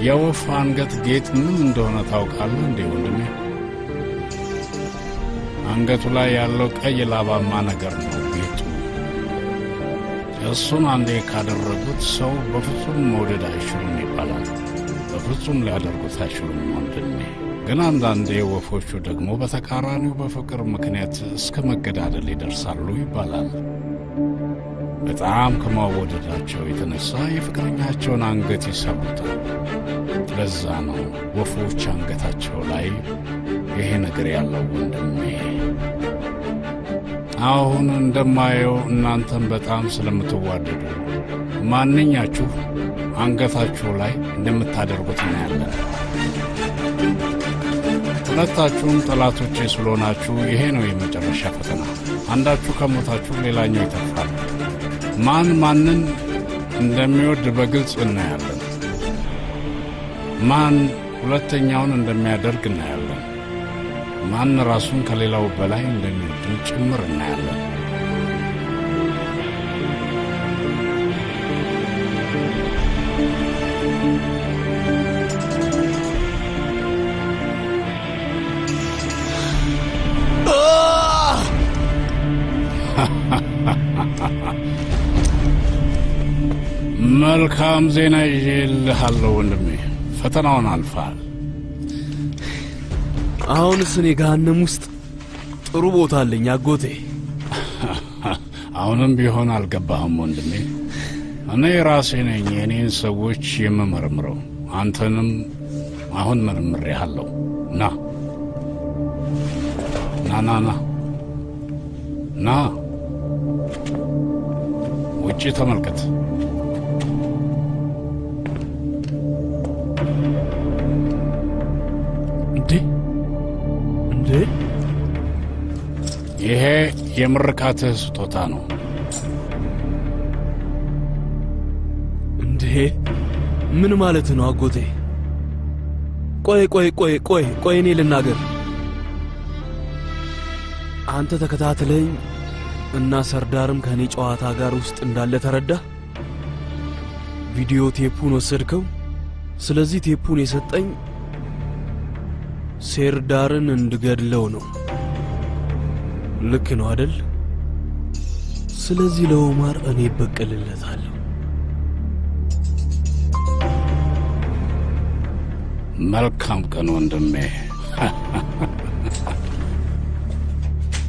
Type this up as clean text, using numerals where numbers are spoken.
የወፍ አንገት ጌጥ ምን እንደሆነ ታውቃለህ እንዴ ወንድሜ? አንገቱ ላይ ያለው ቀይ ላባማ ነገር ነው ጌጡ። እሱን አንዴ ካደረጉት ሰው በፍጹም መውደድ አይችሉም ይባላል። በፍጹም ሊያደርጉት አይችሉም ወንድሜ። ግን አንዳንዴ ወፎቹ ደግሞ በተቃራኒው በፍቅር ምክንያት እስከ መገዳደል ይደርሳሉ ይባላል። በጣም ከመወደዳቸው የተነሳ የፍቅረኛቸውን አንገት ይሰብሩታል። ለዛ ነው ወፎች አንገታቸው ላይ ይሄ ነገር ያለው ወንድሜ። አሁን እንደማየው እናንተም በጣም ስለምትዋደዱ ማንኛችሁ አንገታችሁ ላይ እንደምታደርጉት እናያለን። ሁለታችሁም ጠላቶቼ ስለሆናችሁ ይሄ ነው የመጨረሻ ፈተና። አንዳችሁ ከሞታችሁ ሌላኛው ይተርፋል። ማን ማንን እንደሚወድ በግልጽ እናያለን። ማን ሁለተኛውን እንደሚያደርግ እናያለን። ማን ራሱን ከሌላው በላይ እንደሚወድም ጭምር እናያለን። መልካም ዜና ይዤልሃለሁ ወንድሜ፣ ፈተናውን አልፈሃል። አሁንስ እኔ ገሃነም ውስጥ ጥሩ ቦታ አለኝ አጎቴ። አሁንም ቢሆን አልገባህም ወንድሜ። እኔ ራሴ ነኝ የኔን ሰዎች የምመረምረው። አንተንም አሁን መርምሬሃለሁ። ና ና ና ና ና ውጪ ተመልከት። ይሄ የምርቃትህ ስጦታ ነው። እንዴ ምን ማለት ነው አጎቴ? ቆይ እኔ ልናገር። አንተ ተከታትለኝ እና ሰርዳርም ከኔ ጨዋታ ጋር ውስጥ እንዳለ ተረዳ። ቪዲዮ ቴፑን ወሰድከው። ስለዚህ ቴፑን የሰጠኝ ሰርዳርን እንድገድለው ነው። ልክ ነው አይደል? ስለዚህ ለኦማር እኔ በቀልለታለሁ። መልካም ቀን ወንድሜ።